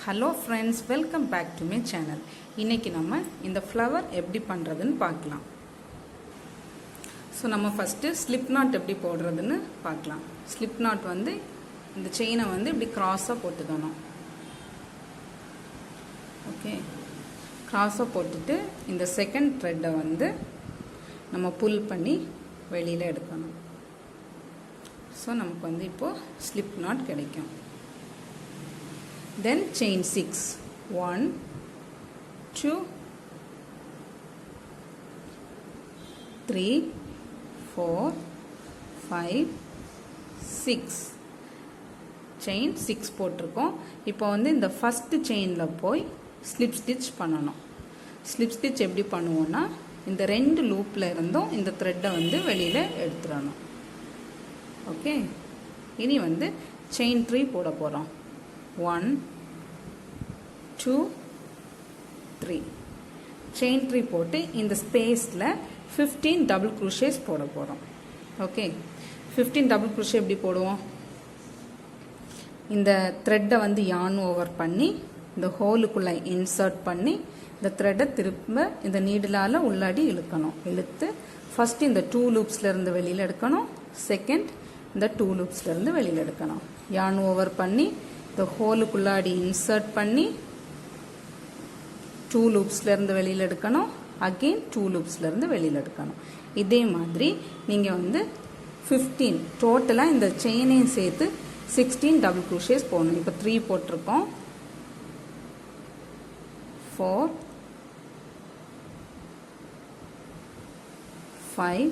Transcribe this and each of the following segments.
Hello friends, welcome back to my channel. இன்றைக்கி நம்ம இந்த ஃப்ளவர் எப்படி பண்ணுறதுன்னு பார்க்கலாம். ஸோ நம்ம ஃபஸ்ட்டு ஸ்லிப் நாட் எப்படி போடுறதுன்னு பார்க்கலாம். ஸ்லிப் நாட் வந்து இந்த செயினை வந்து இப்படி க்ராஸாக போட்டுக்கணும். ஓகே, க்ராஸாக போட்டுட்டு இந்த செகண்ட் த்ரெட்டை வந்து நம்ம புல் பண்ணி வெளியில் எடுக்கணும். ஸோ நமக்கு வந்து இப்போது ஸ்லிப் நாட் கிடைக்கும். Then chain 6, 1 2 3 4 5 6 chain 6 போட்டிருக்கோம். இப்போ வந்து இந்த ஃபஸ்ட்டு செயினில் போய் ஸ்லிப் ஸ்டிச் பண்ணணும். ஸ்லிப் ஸ்டிச் எப்படி பண்ணுவோன்னா, இந்த ரெண்டு லூப்பில் இருந்தும் இந்த த்ரெட்டை வந்து வெளியில் எடுத்துடணும். ஓகே, இனி வந்து செயின் 3 போட போகிறோம். 1 2 3 செயின் 3 போட்டு இந்த ஸ்பேஸில் 15 டபுள் க்ரூஷேஸ் போட போகிறோம். ஓகே, 15 டபுள் க்ரூஷே எப்படி போடுவோம்? இந்த த்ரெட்டை வந்து யான் ஓவர் பண்ணி இந்த ஹோலுக்குள்ளே இன்சர்ட் பண்ணி இந்த த்ரெட்டை திரும்ப இந்த நீடிலால் உள்ளாடி இழுக்கணும். இழுத்து ஃபஸ்ட்டு இந்த 2 லூப்ஸ்லேருந்து வெளியில் எடுக்கணும். செகண்ட் இந்த 2 லூப்ஸ்லேருந்து வெளியில் எடுக்கணும். யான் ஓவர் பண்ணி இந்த ஹோலுக்குள்ளாடி இன்சர்ட் பண்ணி 2 லூப்ஸ்லேருந்து வெளியில் எடுக்கணும். அகெயின் 2 லூப்ஸ்லேருந்து வெளியில் எடுக்கணும். இதே மாதிரி நீங்கள் வந்து 15 டோட்டலாக இந்த செயினையும் சேர்த்து 16 டபுள் க்ரூஷேஸ் போடணும். இப்போ 3 போட்டிருக்கோம். 4 5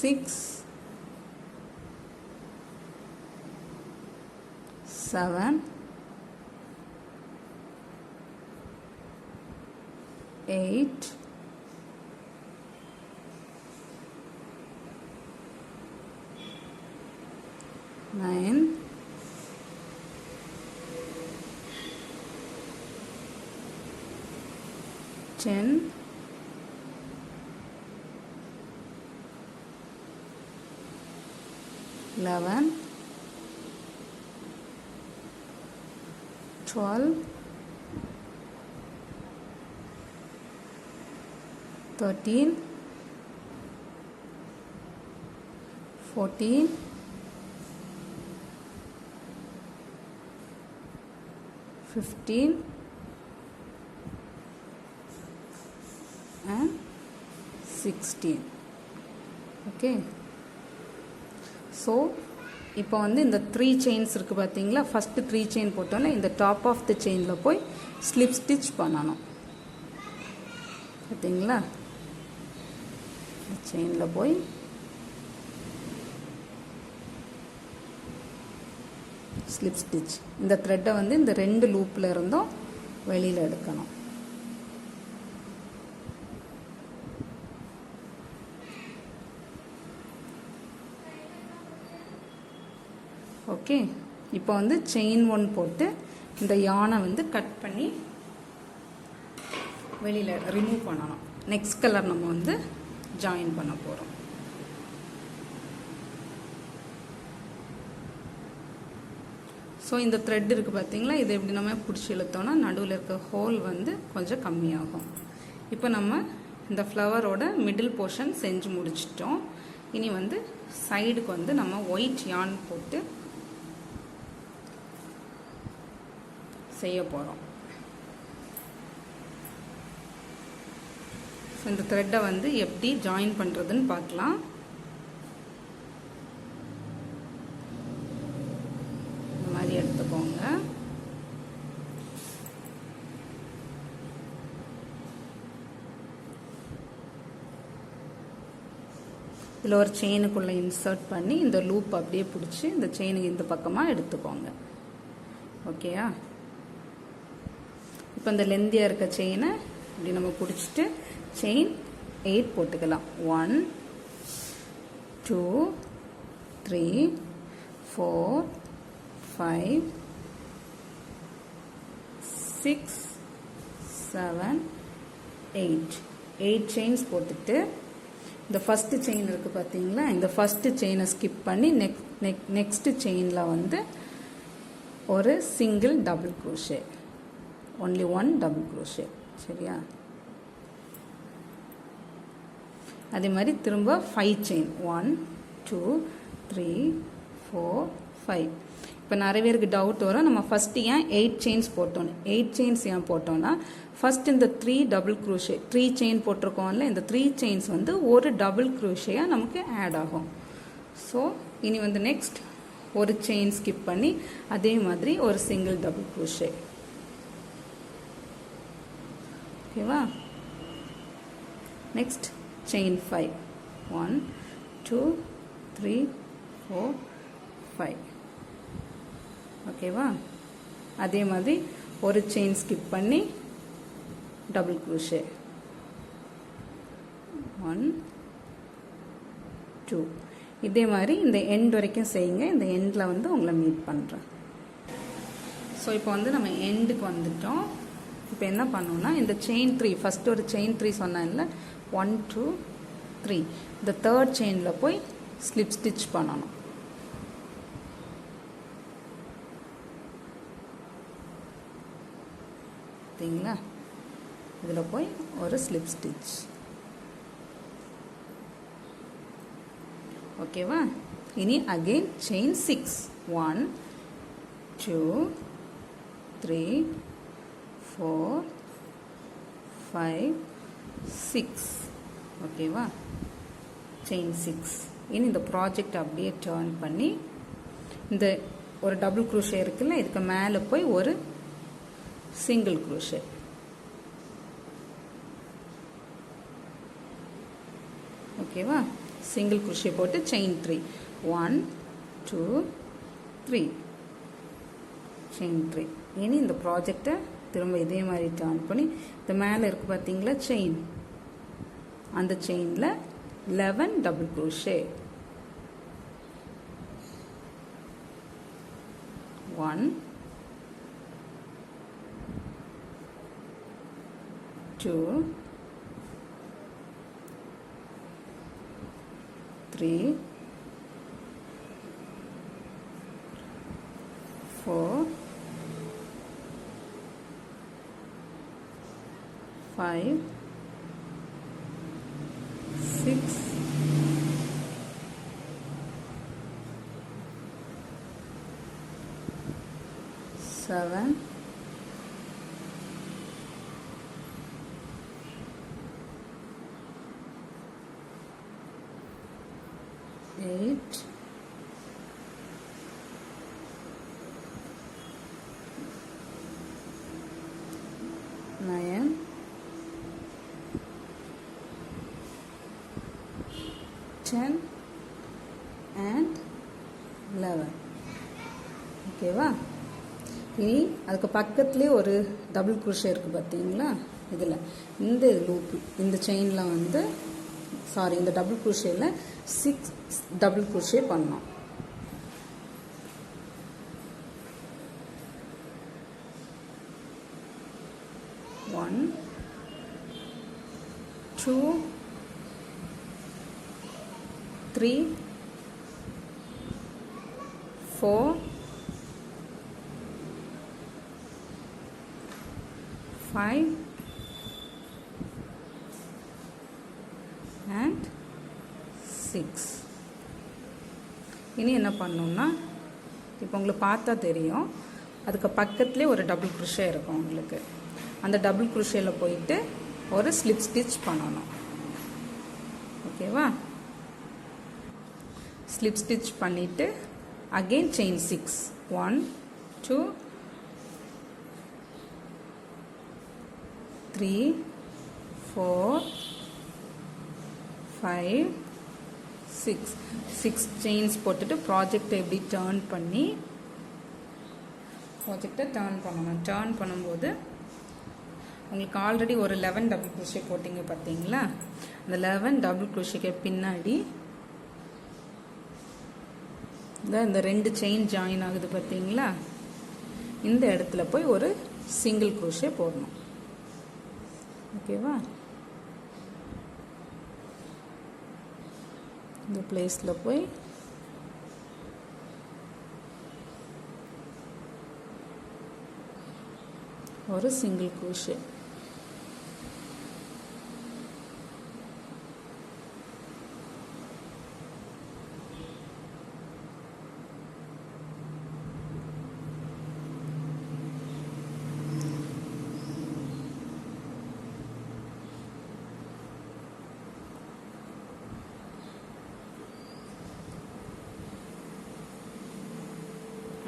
6 7 8 9 10 11 12 13 14 15 and 16. ஓகே, ஸோ இப்போ வந்து இந்த 3 செயின்ஸ் இருக்குது பார்த்தீங்களா? ஃபஸ்ட்டு 3 செயின் போட்டோம்ல, இந்த டாப் ஆஃப் த செயினில் போய் ஸ்லிப் ஸ்டிச் பண்ணணும். பார்த்தீங்களா? செயினில் போய் ஸ்லிப் ஸ்டிச். இந்த த்ரெட்டை வந்து இந்த 2 லூப்பில் இருந்தும் வெளியில் எடுக்கணும். ஓகே, இப்போ வந்து செயின் 1 போட்டு இந்த யானை வந்து கட் பண்ணி வெளியில் ரிமூவ் பண்ணணும். நெக்ஸ்ட் கலர் நம்ம வந்து ஜாயின் பண்ண போகிறோம். ஸோ இந்த த்ரெட் இருக்குது பார்த்தீங்களா? இதை எப்படி நம்ம பிடிச்சி இழுத்தோன்னா நடுவில் இருக்க ஹோல் வந்து கொஞ்சம் கம்மியாகும். இப்போ நம்ம இந்த ஃப்ளவரோட மிடில் போர்ஷன் செஞ்சு முடிச்சிட்டோம். இனி வந்து சைடுக்கு வந்து நம்ம ஒயிட் யான் போட்டு செய்ய போகிறோம். ஸோ இந்த த்ரெட்டை வந்து எப்படி ஜாயின் பண்ணுறதுன்னு பார்க்கலாம். இந்த மாதிரி எடுத்துக்கோங்க. இதில் ஒரு செயினுக்குள்ளே இன்சர்ட் பண்ணி இந்த லூப் அப்படியே பிடிச்சி இந்த செயினுக்கு இந்த பக்கமாக எடுத்துக்கோங்க. ஓகேயா? இப்போ இந்த லெந்தியாக இருக்க செயினை இப்படி நம்ம பிடிச்சிட்டு செயின் 8 போட்டுக்கலாம். 1 2 3 4 5 6 7 8 chains போட்டுட்டு இந்த ஃபஸ்ட்டு செயின் இருக்குது பார்த்தீங்களா, இந்த ஃபஸ்ட்டு செயினை ஸ்கிப் பண்ணி நெக்ஸ்ட்டு செயினில் வந்து ஒரு single double crochet, only one double crochet. சரியா? அதே மாதிரி திரும்ப 5 செயின், 1 2 3 4 5. இப்போ நிறைய பேருக்கு டவுட் வரும், நம்ம ஃபஸ்ட்டு ஏன் 8 செயின்ஸ் போட்டோம். 8 செயின்ஸ் ஏன் போட்டோம்னா, ஃபஸ்ட் இந்த 3 டபுள் க்ரோஷே 3 செயின் போட்டிருக்கோம்ல, இந்த 3 செயின்ஸ் வந்து ஒரு டபுள் க்ரோஷேயாக நமக்கு ஆட் ஆகும். ஸோ இனி வந்து நெக்ஸ்ட் ஒரு செயின் ஸ்கிப் பண்ணி அதே மாதிரி ஒரு சிங்கிள் டபுள் க்ரோஷே. ஓகேவா? Next chain 5, 1 2 3 4 5. ஓகேவா? அதே மாதிரி ஒரு செயின் ஸ்கிப் பண்ணி டபுள் க்ரோஷே 1 2. இதே மாதிரி இந்த எண்ட் வரைக்கும் செய்யுங்க. இந்த எண்டில் வந்து உங்களை மீட் பண்ணுறேன். ஸோ இப்போ வந்து நம்ம எண்டுக்கு வந்துட்டோம். இப்போ என்ன பண்ணோம்னா, இந்த செயின் 3 ஃபஸ்ட்டு ஒரு செயின் 3 சொன்னேன்ல, 1 2 3, இந்த தேர்ட் செயினில் போய் ஸ்லிப் ஸ்டிச் பண்ணணும். பார்த்தீங்களா? இதில் போய் ஒரு ஸ்லிப் ஸ்டிச். ஓகேவா? இனி அகெயின் செயின் 6, 1 2 3 4 5 6. ஓகேவா? செயின் 6. இனி இந்த ப்ராஜெக்ட் அப்படியே டர்ன் பண்ணி இந்த ஒரு டபுள் க்ரோஷே இருக்குல்ல, இதுக்கு மேலே போய் ஒரு சிங்கிள் க்ரோஷே. ஓகேவா? சிங்கிள் க்ரோஷே போட்டு செயின் 3, 1 2 3 செயின் 3. இனி இந்த ப்ராஜெக்டை திரும்ப இதே மாதிரி டர்ன் பண்ணி இந்த மேலே இருக்குது பார்த்தீங்களா செயின், அந்த செயினில் 11 டபுள் க்ரோஷே. 1 2 3 4 5 6 7 8 9 10 and 11. ஓகேவா? இனி அதுக்கு பக்கத்துலேயே ஒரு டபுள் க்ரோஷே இருக்குது பார்த்தீங்களா, இதில் இந்த லூப் இந்த செயினில் வந்து இந்த டபுள் க்ரோஷேயில் 6 டபுள் க்ரோஷே பண்ணோம். One 2 3 4 5 and 6. இனி என்ன பண்ணோம்னா, இப்போ உங்களுக்கு பார்த்தா தெரியும், அதுக்கு பக்கத்துலேயே ஒரு டபுள் க்ரோஷே இருக்கும் உங்களுக்கு. அந்த டபுள் க்ரோஷேயில் போயிட்டு ஒரு ஸ்லிப் ஸ்டிச் பண்ணணும். ஓகேவா? ஸ்லிப் ஸ்டிச் பண்ணிவிட்டு அகெயின் செயின் 6, 1 2 3 4 5 6 செயின்ஸ் போட்டுட்டு ப்ராஜெக்டை எப்படி டர்ன் பண்ணி பண்ணணும். டர்ன் பண்ணும்போது உங்களுக்கு ஆல்ரெடி ஒரு 11 டபுள் க்ரோஷே போட்டிங்க பார்த்தீங்களா, அந்த 11 டபுள் க்ரோஷேக்கு பின்னாடி இந்த 2 செயின் ஜாயின் ஆகுது பார்த்தீங்களா, இந்த இடத்துல போய் ஒரு சிங்கிள் க்ரோஷே போடணும். ஓகேவா? இந்த பிளேஸில் போய் ஒரு சிங்கிள் crochet.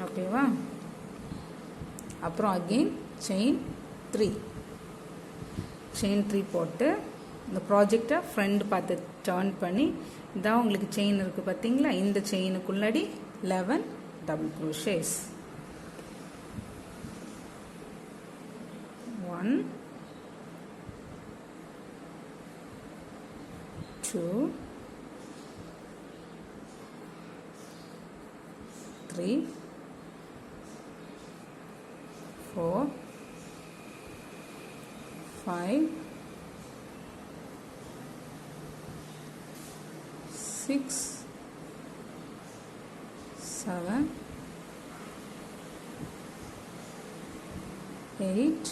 ஓகேவா? அப்புறம் அகெயின் செயின் 3 போட்டு இந்த ப்ராஜெக்டை ஃப்ரண்ட் பார்த்து டர்ன் பண்ணி இதான் உங்களுக்கு செயின் இருக்குது பார்த்தீங்களா? இந்த செயினுக்குள்ளடி 11 டபுள் க்ரோஷேஸ். 1 2 3 4 5 6 7 8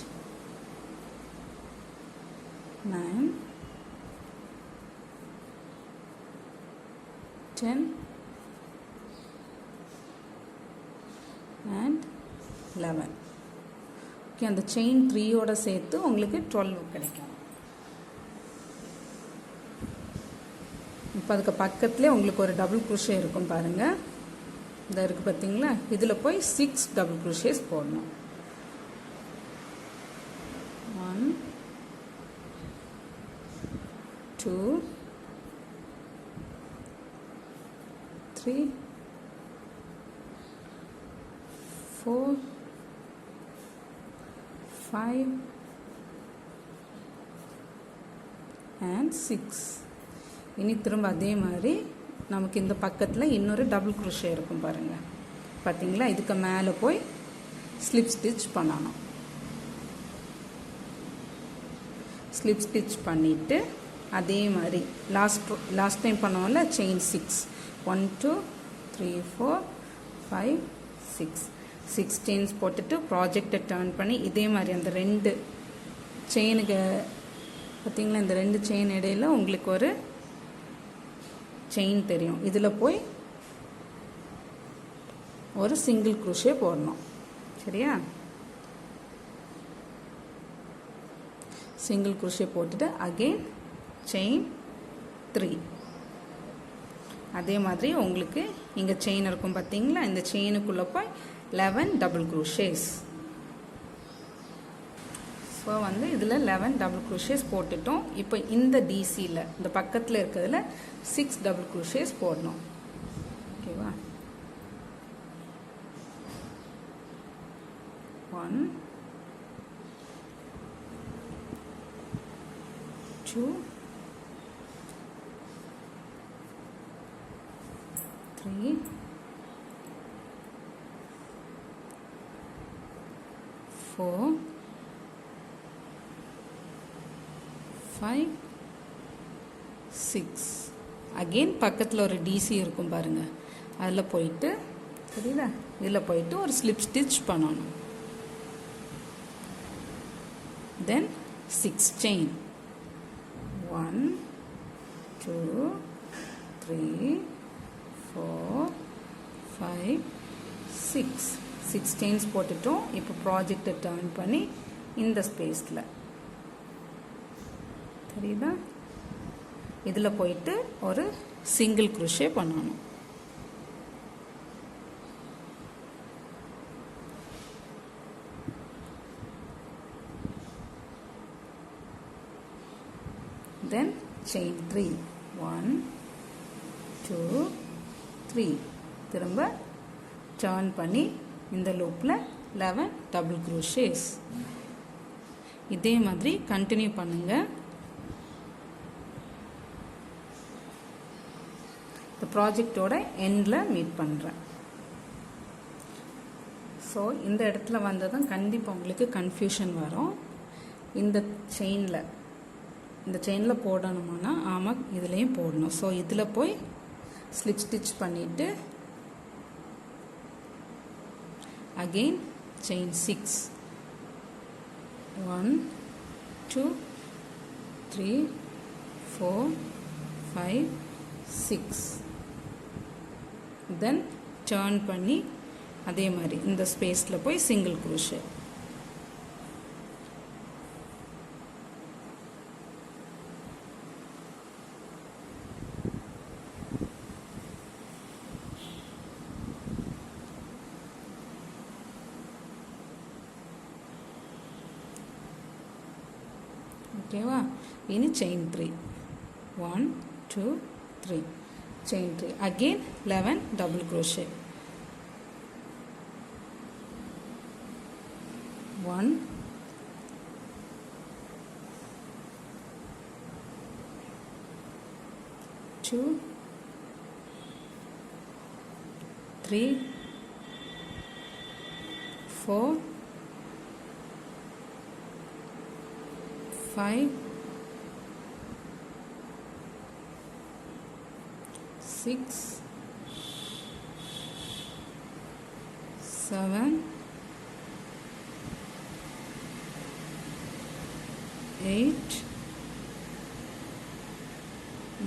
9 10 and 11. ஓகே, அந்த செயின் 3யோட சேர்த்து உங்களுக்கு 12 கிடைக்கும். இப்போ அதுக்கு பக்கத்துலேயே உங்களுக்கு ஒரு டபுள் க்ரோஷே இருக்கும் பாருங்கள். இந்த இருக்குது பார்த்தீங்களா? இதில் போய் 6 டபுள் க்ரோஷேஸ் போடணும். 1 2 3 4 5 and 6. இனி திரும்ப அதே மாதிரி நமக்கு இந்த பக்கத்தில் இன்னொரு டபுள் க்ரோஷே இருக்கும் பாருங்கள். பார்த்தீங்களா? இதுக்கு மேலே போய் ஸ்லிப் ஸ்டிச் பண்ணணும். ஸ்லிப் ஸ்டிச் பண்ணிவிட்டு அதே மாதிரி லாஸ்ட் டைம் பண்ணோம்ல செயின் 6 1 2 3 4 5 6 செயின்ஸ் போட்டுட்டு ப்ராஜெக்டை டர்ன் பண்ணி இதே மாதிரி அந்த 2 செயினுக்கு பார்த்தீங்களா? இந்த 2 செயின் இடையில உங்களுக்கு ஒரு செயின் தெரியும். இதில் போய் ஒரு சிங்கிள் க்ரோஷே போடணும். சரியா? சிங்கிள் க்ரோஷே போட்டுட்டு அகெயின் செயின் 3. அதே மாதிரி உங்களுக்கு இங்கே செயின் இருக்கும் பார்த்தீங்களா? இந்த செயினுக்குள்ளே போய் 11 டபுள் க்ரோஷேஸ். ஸோ வந்து இதில் 11 டபுள் க்ரோஷேஸ் போட்டுட்டோம். இப்போ இந்த டிசியில் இந்த பக்கத்தில் இருக்கிறதுல 6 டபுள் க்ரோஷேஸ் போடணும். ஓகேவா? 1 2 3 4 5 6. அகெயின் பக்கத்தில் ஒரு டிசி இருக்கும் பாருங்கள். அதில் போயிட்டு தெரியுதா? இதில் போயிட்டு ஒரு ஸ்லிப் ஸ்டிச் பண்ணணும். தென் 6 செயின் 1 2 3 4 5 6 செயின்ஸ் போட்டுட்டோம். இப்போ ப்ராஜெக்டை டர்ன் பண்ணி இந்த ஸ்பேஸில் தெரியுதா? இதில் போயிட்டு ஒரு சிங்கிள் க்ரோஷே பண்ணணும். தென் செயின் 3 1 2 3 திரும்ப டர்ன் பண்ணி இந்த லூப்பில் 11 டபுள் க்ரோஷேஸ். இதே மாதிரி கண்டினியூ பண்ணுங்கள். இந்த ப்ராஜெக்டோட எண்டில் மீட் பண்ணுறேன். ஸோ இந்த இடத்துல வந்ததும் கண்டிப்பாக உங்களுக்கு கன்ஃபியூஷன் வரும். இந்த செயினில் போடணுமானா ஆமாம் இதுலேயும் போடணும். ஸோ இதில் போய் ஸ்லிப் ஸ்டிச் பண்ணிவிட்டு அகெயின் செயின் 6 1 2 3 4 5 6 தென் டர்ன் பண்ணி அதே மாதிரி இந்த ஸ்பேஸில் போய் சிங்கிள் க்ரோஷே. ஓகேவா? இனி chain 3 1 2 3 chain 3 again 11 double crochet 1 2 3 4 5 6 7 8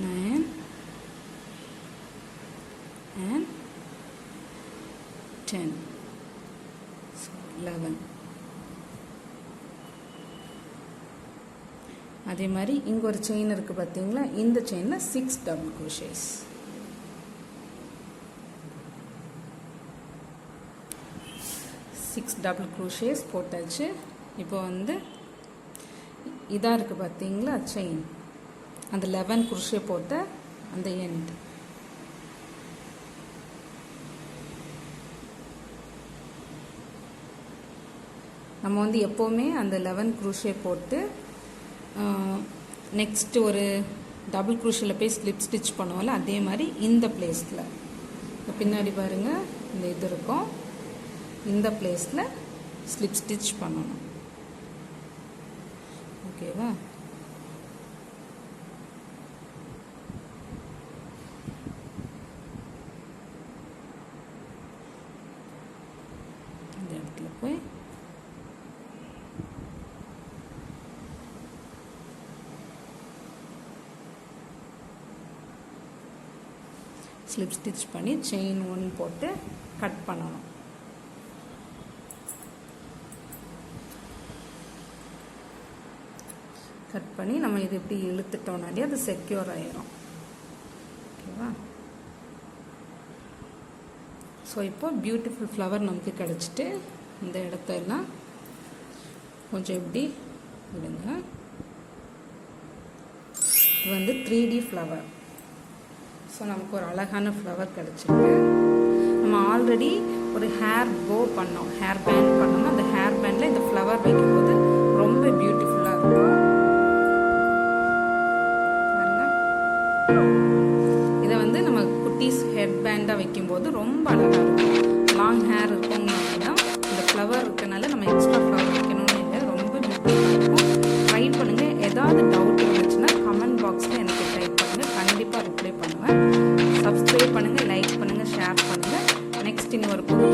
9 and 10 so 11. அதே மாதிரி இங்கே ஒரு செயின் இருக்குது பார்த்தீங்களா, இந்த செயினில் 6 டபுள் க்ரோஷேஸ். டபுள் க்ரோஷேஸ் போட்டாச்சு. இப்போ வந்து இதாக இருக்குது பார்த்தீங்களா செயின், அந்த 11 க்ரோஷே போட்ட அந்த எண்ட் நம்ம வந்து எப்போவுமே அந்த 11 க்ரோஷே போட்டு நெக்ஸ்ட்டு ஒரு டபுள் க்ரோஷேல போய் ஸ்லிப் ஸ்டிச் பண்ணுவோம்ல, அதே மாதிரி இந்த பிளேஸில் பின்னாடி பாருங்கள் இந்த இது இருக்கும், இந்த பிளேஸில் ஸ்லிப் ஸ்டிச் பண்ணணும். ஓகேவா? இந்த இடத்துல போய் ஸ்லிப் ஸ்டிச் பண்ணி செயின் 1 போட்டு கட் பண்ணணும். கட் பண்ணி நம்ம இது இப்படி இழுத்துட்டோம்னாலே அது செக்யூர் ஆயிரும். ஓகேவா? ஸோ இப்போ பியூட்டிஃபுல் ஃப்ளவர் நமக்கு கிடச்சிட்டு இந்த இடத்தெல்லாம் கொஞ்சம் இப்படி விடுங்க. இது வந்து 3D ஃப்ளவர். ஸோ நமக்கு ஒரு அழகான ஃப்ளவர் கிடச்சிருக்கு. நம்ம ஆல்ரெடி ஒரு ஹேர் போ பண்ணோம், ஹேர் பேண்ட் பண்ணோம். அந்த ஹேர் பேண்டில் இந்த ஃப்ளவர் வைக்கும்போது ரொம்ப பியூட்டிஃபுல்லாக இருக்கும். இதை வந்து நம்ம குட்டீஸ் ஹெட் பேண்டாக வைக்கும்போது ரொம்ப அழகாக இருக்கும். லாங் ஹேர் இருக்கவங்களுக்கு தான் இந்த ஃப்ளவர் இருக்கனால நம்ம எக்ஸ்ட்ரா ஃப்ளவர் வைக்கணும்னு இல்லை, ரொம்ப பியூட்டிஃபுல்லாக இருக்கும். ட்ரை பண்ணுங்கள். ஏதாவது டவுட் இருந்துச்சுன்னா கமெண்ட் பாக்ஸில் எனக்கு டைப் பண்ணுங்கள், கண்டிப்பாக ரிப்ளை பண்ணுவேன். சப்ஸ்கிரைப் பண்ணுங்கள், லைக் பண்ணுங்கள், ஷேர் பண்ணுங்கள். நெக்ஸ்ட் இன்னொரு புது